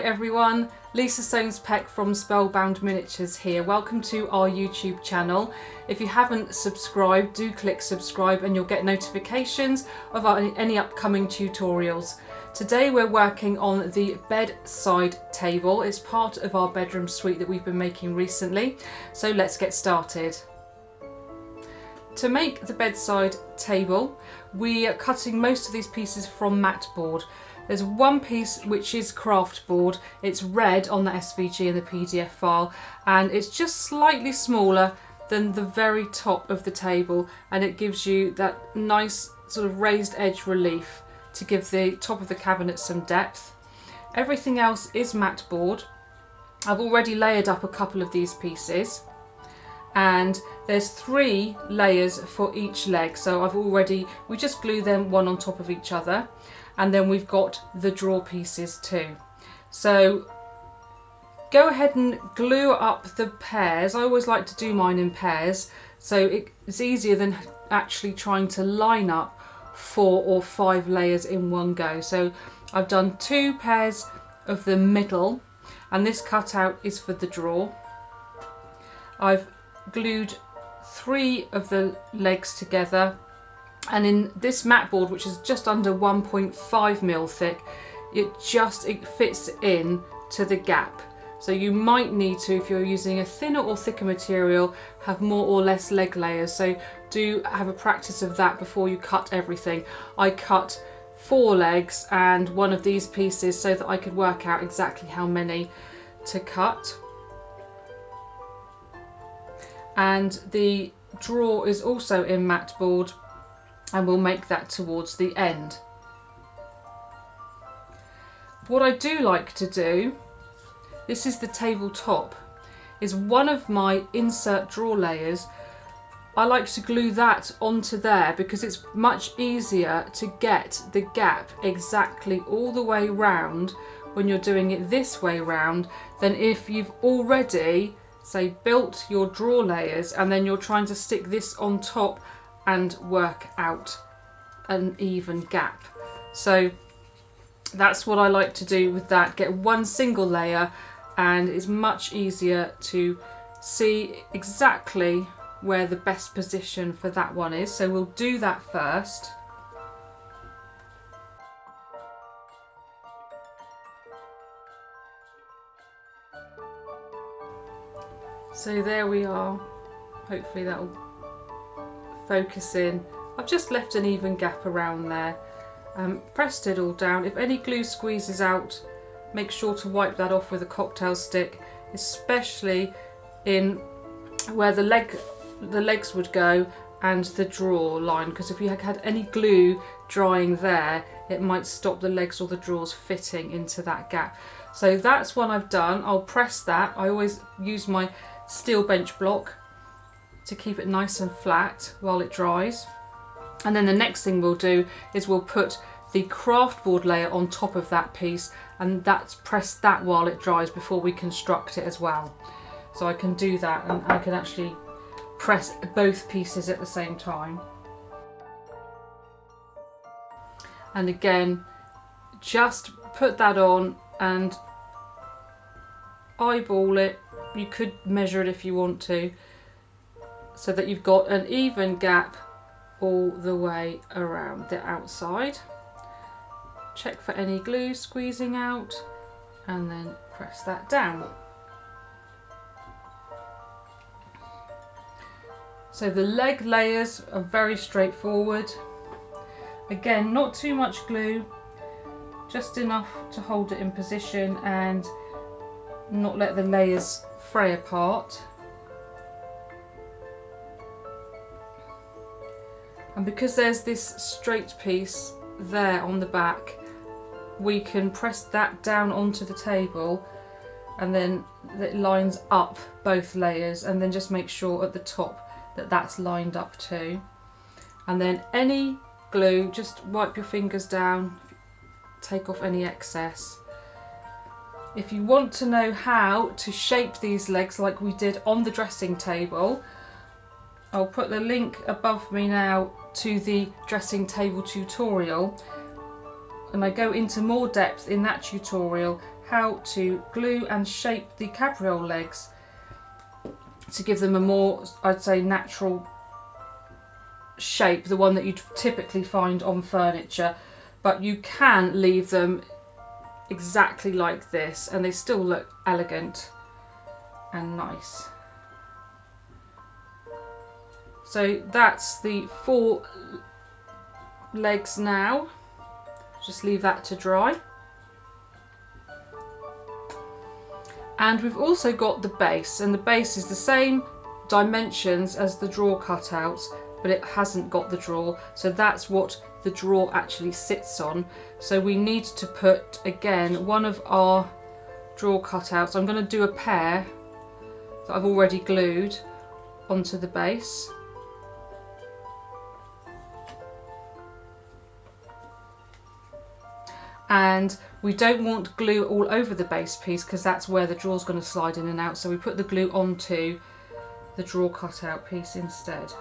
Hi everyone, Lisa Soames-Peck from Spellbound Miniatures here. Welcome to our YouTube channel. If you haven't subscribed, do click subscribe and you'll get notifications of any upcoming tutorials. Today we're working on the bedside table. It's part of our bedroom suite that we've been making recently. So let's get started. To make the bedside table, we are cutting most of these pieces from matboard. There's one piece which is craft board. It's red on the SVG and the PDF file, and it's just slightly smaller than the very top of the table, and it gives you that nice sort of raised edge relief to give the top of the cabinet some depth. Everything else is matboard. I've already layered up a couple of these pieces, and there's 3 layers for each leg, so we just glue them one on top of each other. And then we've got the drawer pieces too. So go ahead and glue up the pairs. I always like to do mine in pairs, so it's easier than actually trying to line up 4 or 5 layers in one go. So I've done 2 pairs of the middle, and this cutout is for the drawer. I've glued 3 of the legs together. And in this matboard, which is just under 1.5mm thick, it fits in to the gap. So you might need to, if you're using a thinner or thicker material, have more or less leg layers. So do have a practice of that before you cut everything. I cut 4 legs and one of these pieces so that I could work out exactly how many to cut. And the drawer is also in matboard, and we'll make that towards the end. What I do like to do, this is the tabletop, is one of my insert drawer layers. I like to glue that onto there because it's much easier to get the gap exactly all the way round when you're doing it this way round than if you've already, say, built your drawer layers and then you're trying to stick this on top and work out an even gap. So that's what I like to do with that. Get one single layer, and it's much easier to see exactly where the best position for that one is. So we'll do that first. So there we are. Hopefully that will focus in. I've just left an even gap around there. Pressed it all down. If any glue squeezes out, make sure to wipe that off with a cocktail stick, especially in where the legs would go and the drawer line, because if you had any glue drying there, it might stop the legs or the drawers fitting into that gap. So that's one I've done. I'll press that. I always use my steel bench block to keep it nice and flat while it dries. And then the next thing we'll do is we'll put the craft board layer on top of that piece, and press that while it dries before we construct it as well. So I can do that, and I can actually press both pieces at the same time. And again, just put that on and eyeball it. You could measure it if you want to, so that you've got an even gap all the way around the outside. Check for any glue squeezing out and then press that down. So the leg layers are very straightforward. Again, not too much glue, just enough to hold it in position and not let the layers fray apart. And because there's this straight piece there on the back, we can press that down onto the table, and then it lines up both layers, and then just make sure at the top that that's lined up too. And then any glue, just wipe your fingers down, take off any excess. If you want to know how to shape these legs like we did on the dressing table, I'll put the link above me now to the dressing table tutorial, and I go into more depth in that tutorial how to glue and shape the cabriole legs to give them a more, I'd say, natural shape, the one that you'd typically find on furniture, but you can leave them exactly like this and they still look elegant and nice. So that's the 4 legs now. Just leave that to dry. And we've also got the base, and the base is the same dimensions as the drawer cutouts, but it hasn't got the drawer, so that's what the drawer actually sits on. So we need to put, again, one of our drawer cutouts. I'm going to do a pair that I've already glued onto the base. And we don't want glue all over the base piece because that's where the drawer's going to slide in and out, so we put the glue onto the drawer cutout piece instead.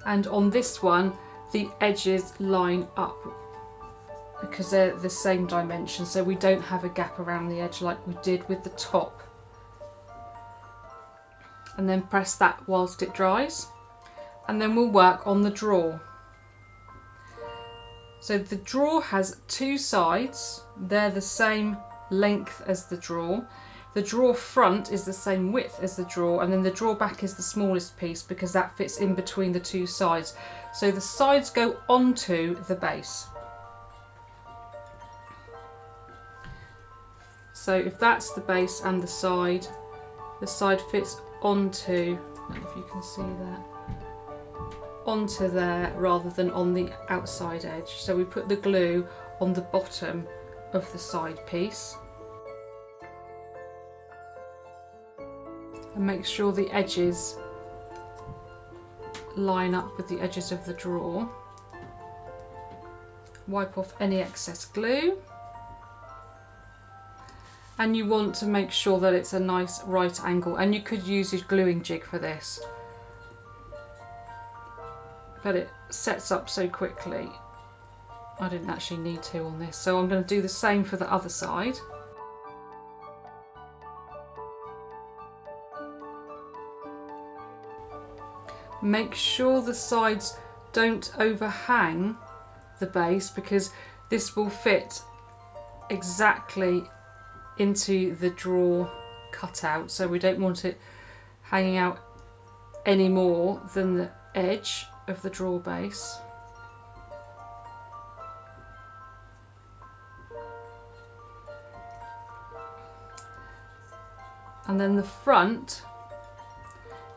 And on this one, the edges line up because they're the same dimension, so we don't have a gap around the edge like we did with the top. And then press that whilst it dries. And then we'll work on the drawer. So the drawer has 2 sides. They're the same length as the drawer. The drawer front is the same width as the drawer, and then the drawer back is the smallest piece because that fits in between the 2 sides. So the sides go onto the base. So if that's the base and the side fits onto, I don't know if you can see that, onto there rather than on the outside edge. So we put the glue on the bottom of the side piece and make sure the edges line up with the edges of the drawer. Wipe off any excess glue, and you want to make sure that it's a nice right angle, and you could use your gluing jig for this, but it sets up so quickly I didn't actually need to on this. So I'm going to do the same for the other side. Make sure the sides don't overhang the base because this will fit exactly into the drawer cutout, so we don't want it hanging out any more than the edge of the drawer base. And then the front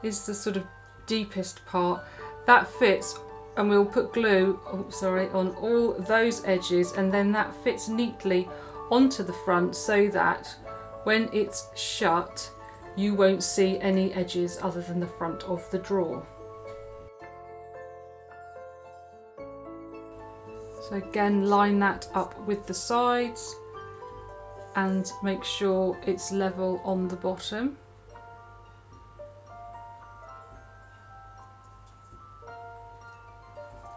is the sort of deepest part that fits, and we'll put glue on all those edges, and then that fits neatly onto the front so that when it's shut you won't see any edges other than the front of the drawer. So again, line that up with the sides and make sure it's level on the bottom.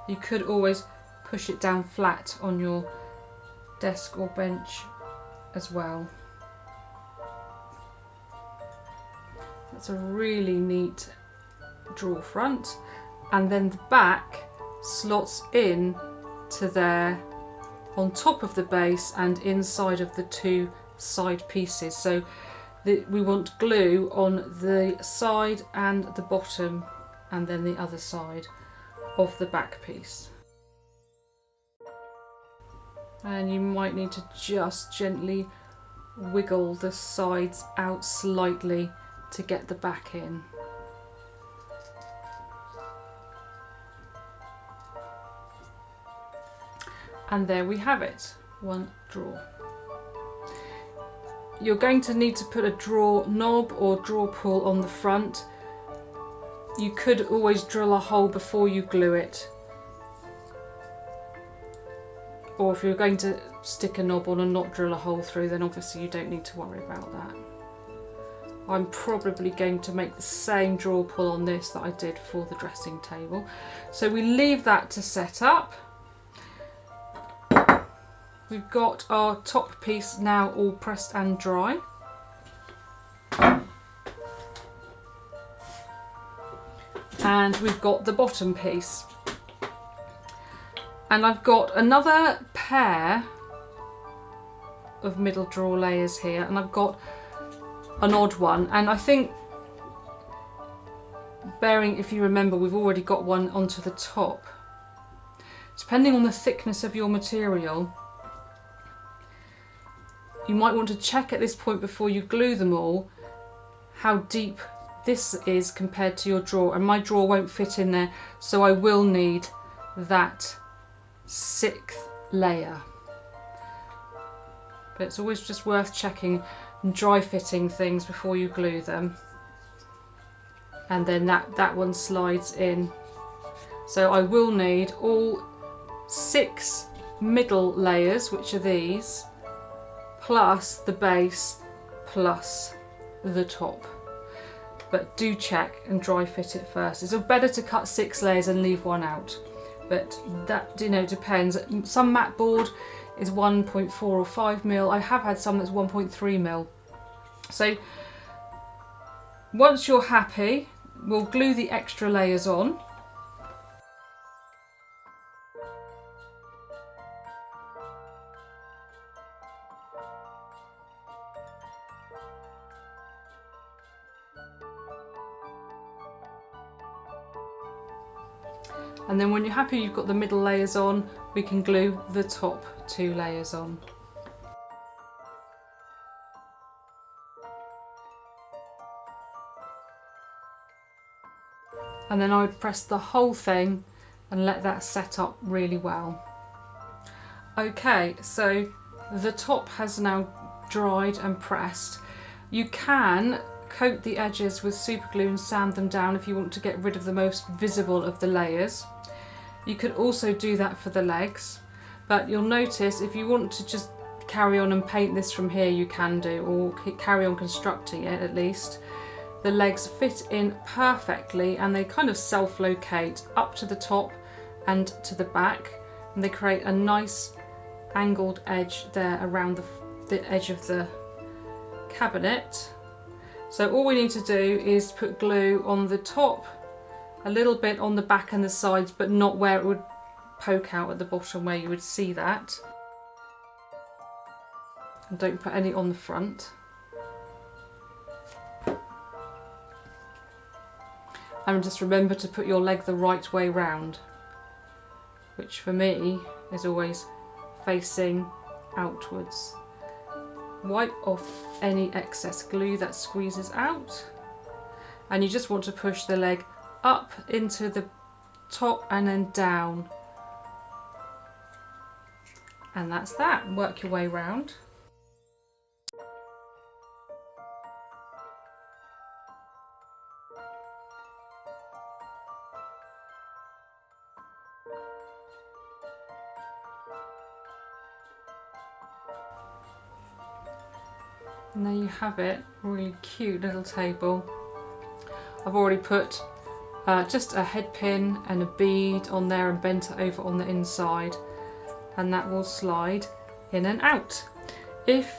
You could always push it down flat on your desk or bench as well. That's a really neat drawer front, and then the back slots in to there on top of the base and inside of the 2 side pieces. So we want glue on the side and the bottom, and then the other side of the back piece. And you might need to just gently wiggle the sides out slightly to get the back in. And there we have it, one drawer. You're going to need to put a drawer knob or drawer pull on the front. You could always drill a hole before you glue it, or if you're going to stick a knob on and not drill a hole through, then obviously you don't need to worry about that. I'm probably going to make the same drawer pull on this that I did for the dressing table. So we leave that to set up. We've got our top piece now all pressed and dry. And we've got the bottom piece. And I've got another pair of middle drawer layers here, and I've got an odd one, and I think, if you remember, we've already got one onto the top. Depending on the thickness of your material, you might want to check at this point before you glue them all how deep this is compared to your drawer, and my drawer won't fit in there, so I will need that 6th layer. But it's always just worth checking and dry fitting things before you glue them. And then that one slides in. So I will need all 6 middle layers, which are these, plus the base, plus the top. But do check and dry fit it first. It's better to cut 6 layers and leave one out. But that, you know, depends. Some mat board is 1.4 or 5 mil. I have had some that's 1.3 mil. So once you're happy, we'll glue the extra layers on. And then when you're happy you've got the middle layers on, we can glue the top 2 layers on. And then I would press the whole thing and let that set up really well. Okay, so the top has now dried and pressed. You can coat the edges with super glue and sand them down if you want to get rid of the most visible of the layers. You could also do that for the legs, but you'll notice if you want to just carry on and paint this from here, you can do, or carry on constructing it at least. The legs fit in perfectly and they kind of self-locate up to the top and to the back, and they create a nice angled edge there around the edge of the cabinet. So all we need to do is put glue on the top, a little bit on the back and the sides, but not where it would poke out at the bottom where you would see that. And don't put any on the front. And just remember to put your leg the right way round, which for me is always facing outwards. Wipe off any excess glue that squeezes out, and you just want to push the leg up into the top and then down, and that's that. Work your way round. And there you have it, really cute little table. I've already put just a head pin and a bead on there and bent it over on the inside, and that will slide in and out. If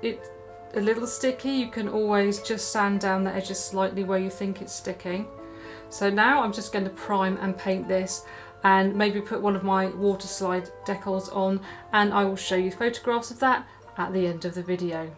it's a little sticky, you can always just sand down the edges slightly where you think it's sticking. So now I'm just going to prime and paint this, and maybe put one of my water slide decals on, and I will show you photographs of that at the end of the video.